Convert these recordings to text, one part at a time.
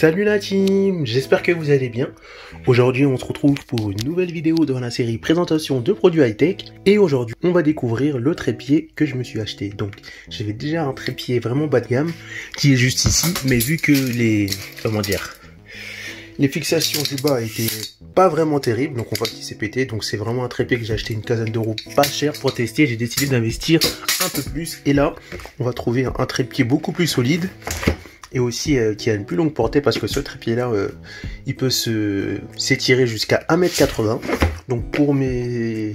Salut la team, j'espère que vous allez bien. Aujourd'hui on se retrouve pour une nouvelle vidéo dans la série présentation de produits high-tech. Et aujourd'hui on va découvrir le trépied que je me suis acheté. Donc j'avais déjà un trépied vraiment bas de gamme qui est juste ici. Mais vu que les fixations du bas étaient pas vraiment terribles, donc on voit qu'il s'est pété. Donc c'est vraiment un trépied que j'ai acheté une quinzaine d'euros pas cher pour tester. J'ai décidé d'investir un peu plus. Et là on va trouver un trépied beaucoup plus solide. Et aussi qui a une plus longue portée parce que ce trépied là il peut s'étirer jusqu'à 1m80. Donc pour mes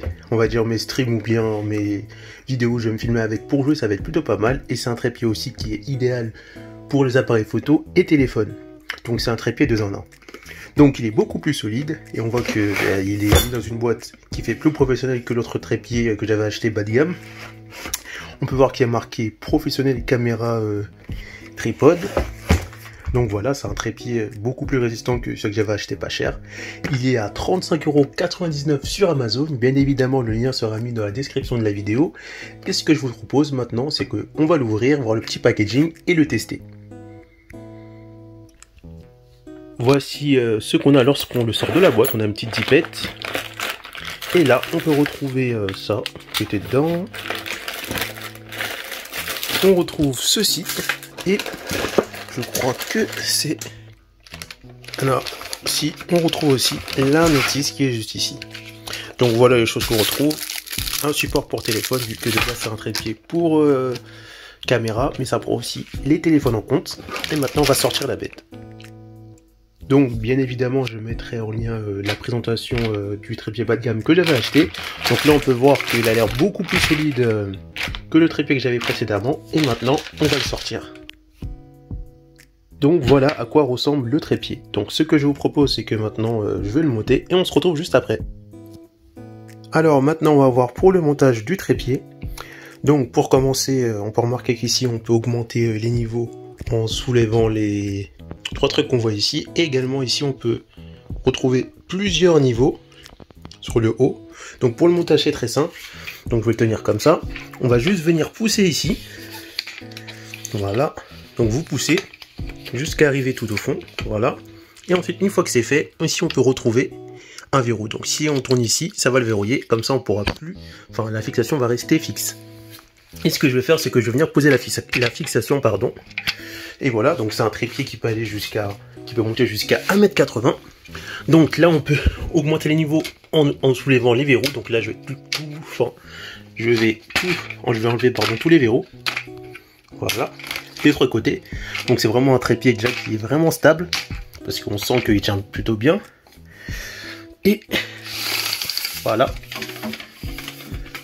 streams ou bien mes vidéos où je vais me filmer avec pour jouer, ça va être plutôt pas mal. Et c'est un trépied aussi qui est idéal pour les appareils photo et téléphone. Donc c'est un trépied 2 en 1. Donc il est beaucoup plus solide et on voit que il est mis dans une boîte qui fait plus professionnel que l'autre trépied que j'avais acheté bas de gamme. On peut voir qu'il y a marqué professionnel caméra tripod. Donc voilà, c'est un trépied beaucoup plus résistant que ce que j'avais acheté pas cher. Il est à 35,99 € sur Amazon. Bien évidemment, le lien sera mis dans la description de la vidéo. Qu'est-ce que je vous propose maintenant, c'est qu'on va l'ouvrir, voir le petit packaging et le tester. Voici ce qu'on a lorsqu'on le sort de la boîte. On a une petite zipette. Et là, on peut retrouver ça qui était dedans. On retrouve ceci. Et je crois que c'est... Alors, si, on retrouve aussi la notice qui est juste ici. Donc voilà les choses qu'on retrouve. Un support pour téléphone, vu que déjà c'est un trépied pour caméra, mais ça prend aussi les téléphones en compte. Et maintenant, on va sortir la bête. Donc, bien évidemment, je mettrai en lien la présentation du trépied bas de gamme que j'avais acheté. Donc là, on peut voir qu'il a l'air beaucoup plus solide que le trépied que j'avais précédemment. Et maintenant, on va le sortir. Donc voilà à quoi ressemble le trépied. Donc ce que je vous propose, c'est que maintenant je vais le monter et on se retrouve juste après. Alors maintenant on va voir pour le montage du trépied. Donc pour commencer, on peut remarquer qu'ici on peut augmenter les niveaux en soulevant les trois trucs qu'on voit ici. Et également ici on peut retrouver plusieurs niveaux sur le haut. Donc pour le montage c'est très simple. Donc je vais le tenir comme ça. On va juste venir pousser ici. Voilà. Donc vous poussez jusqu'à arriver tout au fond, voilà. Et ensuite, une fois que c'est fait, ici on peut retrouver un verrou. Donc si on tourne ici, ça va le verrouiller, comme ça on pourra plus, enfin la fixation va rester fixe. Et ce que je vais faire, c'est que je vais venir poser la fixation, pardon. Et voilà, donc c'est un trépied qui peut aller qui peut monter jusqu'à 1m80. Donc là on peut augmenter les niveaux en soulevant les verrous. Donc là je vais enlever tous les verrous. Voilà. Des trois côtés. Donc c'est vraiment un trépied déjà qui est vraiment stable parce qu'on sent qu'il tient plutôt bien. Et voilà,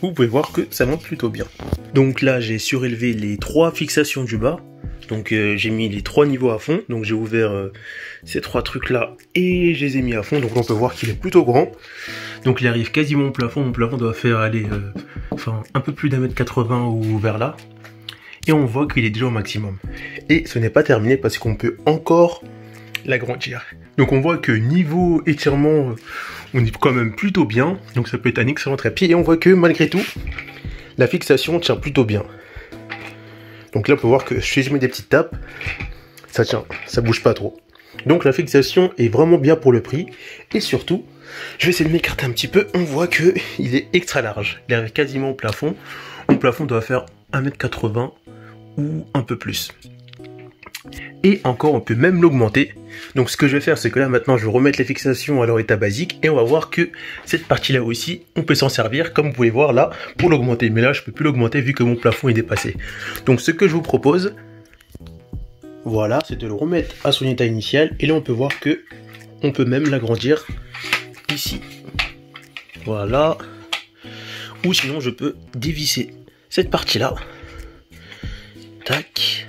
vous pouvez voir que ça monte plutôt bien. Donc là j'ai surélevé les trois fixations du bas. Donc j'ai mis les trois niveaux à fond. Donc j'ai ouvert ces trois trucs là et je les ai mis à fond. Donc on peut voir qu'il est plutôt grand. Donc il arrive quasiment au plafond. Mon plafond doit faire aller un peu plus d'1m80 ou vers là. Et on voit qu'il est déjà au maximum. Et ce n'est pas terminé parce qu'on peut encore l'agrandir. Donc on voit que niveau étirement, on est quand même plutôt bien. Donc ça peut être un excellent trépied. Et on voit que malgré tout, la fixation tient plutôt bien. Donc là on peut voir que si je mets des petites tapes, ça tient, ça bouge pas trop. Donc la fixation est vraiment bien pour le prix. Et surtout, je vais essayer de m'écarter un petit peu. On voit que il est extra large. Il arrive quasiment au plafond. Mon plafond doit faire 1m80 ou un peu plus. Et encore, on peut même l'augmenter. Donc ce que je vais faire, c'est que là maintenant, je vais remettre les fixations à leur état basique. Et on va voir que cette partie-là aussi, on peut s'en servir, comme vous pouvez voir là, pour l'augmenter. Mais là, je peux plus l'augmenter vu que mon plafond est dépassé. Donc ce que je vous propose, voilà, c'est de le remettre à son état initial. Et là, on peut voir que on peut même l'agrandir ici. Voilà. Ou sinon, je peux dévisser cette partie-là. Tac.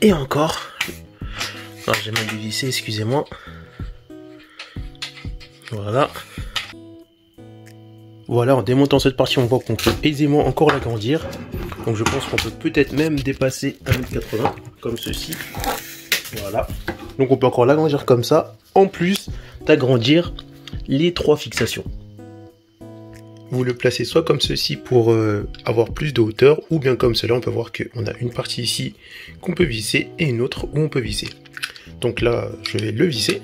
Et encore. Alors j'ai mal dévissé, excusez-moi. Voilà. Voilà, en démontant cette partie, on voit qu'on peut aisément encore l'agrandir. Donc je pense qu'on peut peut-être même dépasser 1m80, comme ceci. Voilà. Donc on peut encore l'agrandir comme ça, en plus d'agrandir les trois fixations. Vous le placez soit comme ceci pour avoir plus de hauteur, ou bien comme cela, on peut voir qu'on a une partie ici qu'on peut visser et une autre où on peut visser. Donc là, je vais le visser.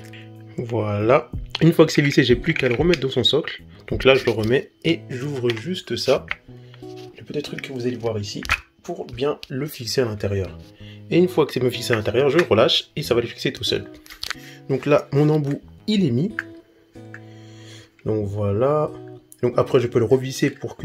Voilà. Une fois que c'est vissé, j'ai plus qu'à le remettre dans son socle. Donc là, je le remets et j'ouvre juste ça. Le petit truc que vous allez voir ici, pour bien le fixer à l'intérieur. Et une fois que c'est bien fixé à l'intérieur, je le relâche et ça va le fixer tout seul. Donc là, mon embout, il est mis. Donc voilà. Donc après, je peux le revisser pour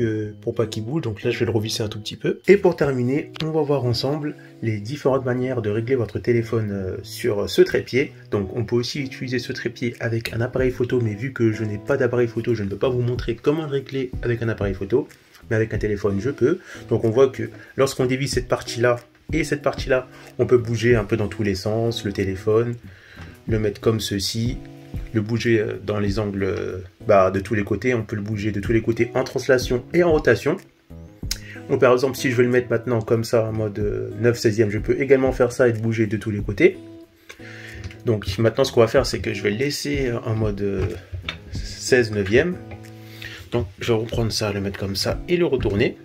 pas qu'il bouge. Donc là, je vais le revisser un tout petit peu. Et pour terminer, on va voir ensemble les différentes manières de régler votre téléphone sur ce trépied. Donc on peut aussi utiliser ce trépied avec un appareil photo, mais vu que je n'ai pas d'appareil photo, je ne peux pas vous montrer comment le régler avec un appareil photo. Mais avec un téléphone, je peux. Donc on voit que lorsqu'on dévisse cette partie-là et cette partie-là, on peut bouger un peu dans tous les sens le téléphone, le mettre comme ceci, le bouger dans les angles de tous les côtés. On peut le bouger de tous les côtés en translation et en rotation. Donc par exemple, si je veux le mettre maintenant comme ça en mode 9/16e, je peux également faire ça et le bouger de tous les côtés. Donc maintenant, ce qu'on va faire, c'est que je vais le laisser en mode 16/9e. Donc je vais reprendre ça, le mettre comme ça et le retourner.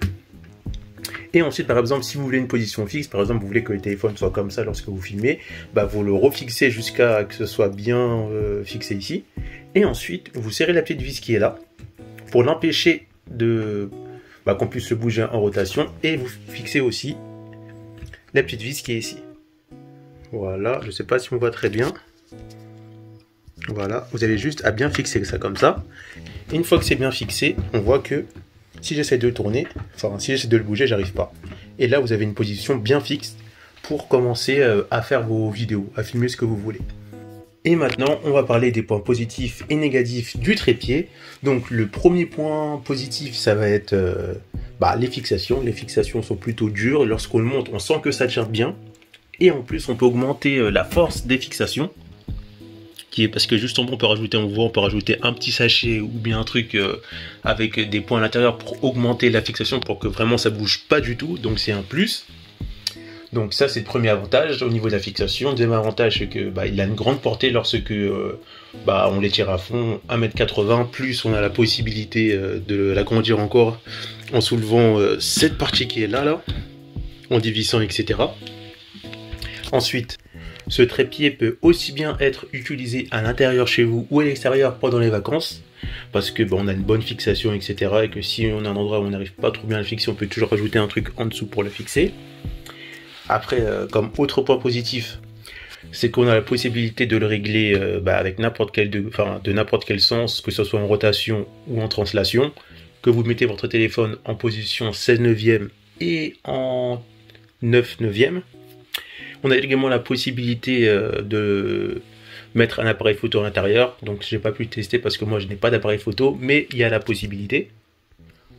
Et ensuite, par exemple, si vous voulez une position fixe, par exemple, vous voulez que le téléphone soit comme ça lorsque vous filmez, vous le refixez jusqu'à que ce soit bien fixé ici. Et ensuite, vous serrez la petite vis qui est là pour l'empêcher de qu'on puisse le bouger en rotation. Et vous fixez aussi la petite vis qui est ici. Voilà, je ne sais pas si on voit très bien. Voilà, vous avez juste à bien fixer ça comme ça. Et une fois que c'est bien fixé, on voit que si j'essaie de le tourner, enfin si j'essaie de le bouger, j'arrive pas. Et là, vous avez une position bien fixe pour commencer à faire vos vidéos, à filmer ce que vous voulez. Et maintenant, on va parler des points positifs et négatifs du trépied. Donc le premier point positif, ça va être les fixations. Les fixations sont plutôt dures. Lorsqu'on le monte, on sent que ça tient bien. Et en plus, on peut augmenter la force des fixations. Parce que justement, on peut rajouter un petit sachet ou bien un truc avec des points à l'intérieur pour augmenter la fixation, pour que vraiment ça bouge pas du tout. Donc c'est un plus. Donc ça, c'est le premier avantage au niveau de la fixation. Le deuxième avantage, c'est que il a une grande portée lorsque on les tire à fond, 1,80 m, plus on a la possibilité de l'agrandir encore en soulevant cette partie qui est là, en dévissant, etc. Ensuite, ce trépied peut aussi bien être utilisé à l'intérieur chez vous ou à l'extérieur pendant les vacances, parce que on a une bonne fixation, etc. Et que si on a un endroit où on n'arrive pas trop bien à le fixer, on peut toujours rajouter un truc en dessous pour le fixer. Après, comme autre point positif, c'est qu'on a la possibilité de le régler avec de n'importe quel sens, que ce soit en rotation ou en translation, que vous mettez votre téléphone en position 16/9e et en 9/9e. On a également la possibilité de mettre un appareil photo à l'intérieur. Donc j'ai pas pu le tester parce que moi je n'ai pas d'appareil photo, mais il y a la possibilité.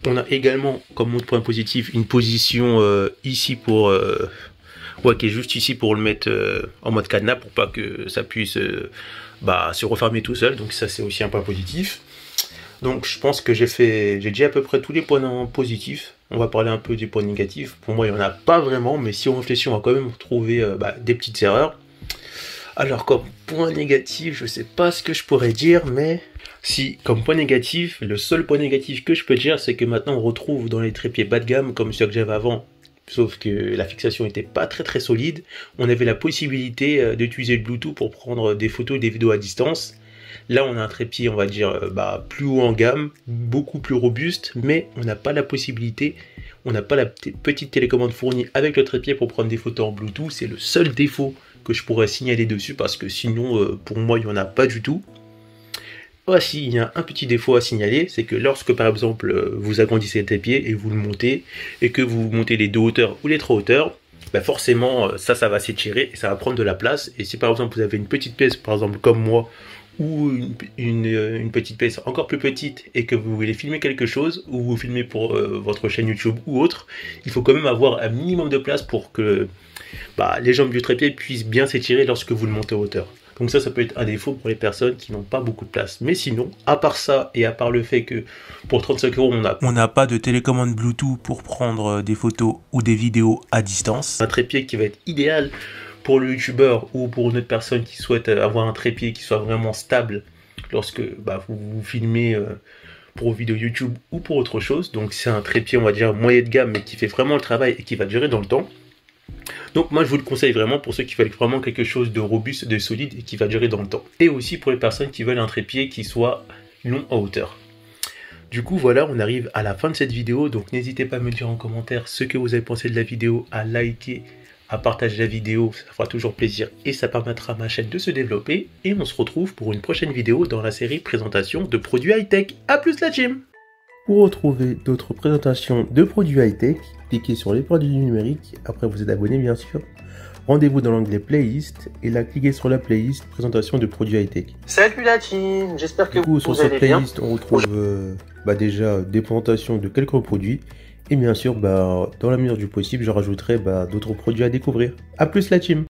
On a également comme autre point positif une position ici pour qui est juste ici pour le mettre en mode cadenas pour pas que ça puisse se refermer tout seul. Donc ça c'est aussi un point positif. Donc je pense que j'ai dit à peu près tous les points positifs. On va parler un peu des points négatifs. Pour moi, il n'y en a pas vraiment, mais si on réfléchit, on va quand même trouver des petites erreurs. Alors, comme point négatif, je ne sais pas ce que je pourrais dire, mais si, comme point négatif, le seul point négatif que je peux dire, c'est que maintenant on retrouve dans les trépieds bas de gamme, comme ceux que j'avais avant, sauf que la fixation n'était pas très très solide, on avait la possibilité d'utiliser le Bluetooth pour prendre des photos et des vidéos à distance. Là, on a un trépied, on va dire, plus haut en gamme, beaucoup plus robuste, mais on n'a pas la possibilité, on n'a pas la petite télécommande fournie avec le trépied pour prendre des photos en Bluetooth. C'est le seul défaut que je pourrais signaler dessus, parce que sinon, pour moi, il n'y en a pas du tout. Aussi, il y a un petit défaut à signaler, c'est que lorsque, par exemple, vous agrandissez le trépied et vous le montez, et que vous montez les 2 hauteurs ou les 3 hauteurs, forcément, ça va s'étirer et ça va prendre de la place. Et si, par exemple, vous avez une petite pièce, par exemple, comme moi, ou une petite pièce encore plus petite et que vous voulez filmer quelque chose ou vous filmez pour votre chaîne YouTube ou autre, il faut quand même avoir un minimum de place pour que les jambes du trépied puissent bien s'étirer lorsque vous le montez en hauteur. Donc ça peut être un défaut pour les personnes qui n'ont pas beaucoup de place. Mais sinon, à part ça et à part le fait que pour 35 €, on n'a pas de télécommande Bluetooth pour prendre des photos ou des vidéos à distance, un trépied qui va être idéal pour le youtubeur ou pour une autre personne qui souhaite avoir un trépied qui soit vraiment stable lorsque vous filmez pour vidéos YouTube ou pour autre chose. Donc c'est un trépied, on va dire, moyen de gamme, mais qui fait vraiment le travail et qui va durer dans le temps. Donc moi je vous le conseille vraiment pour ceux qui veulent vraiment quelque chose de robuste, de solide et qui va durer dans le temps. Et aussi pour les personnes qui veulent un trépied qui soit long en hauteur. Du coup voilà, on arrive à la fin de cette vidéo, donc n'hésitez pas à me dire en commentaire ce que vous avez pensé de la vidéo, à liker, à partager la vidéo, ça fera toujours plaisir et ça permettra à ma chaîne de se développer. Et on se retrouve pour une prochaine vidéo dans la série présentation de produits high-tech. A plus la team! Pour retrouver d'autres présentations de produits high-tech, cliquez sur les produits numériques, après vous êtes abonné bien sûr. Rendez-vous dans l'onglet playlist et là cliquez sur la playlist présentation de produits high-tech. Salut la team, j'espère que vous sur cette allez bien. playlist on retrouve déjà des présentations de quelques produits et bien sûr dans la mesure du possible je rajouterai d'autres produits à découvrir. A plus la team!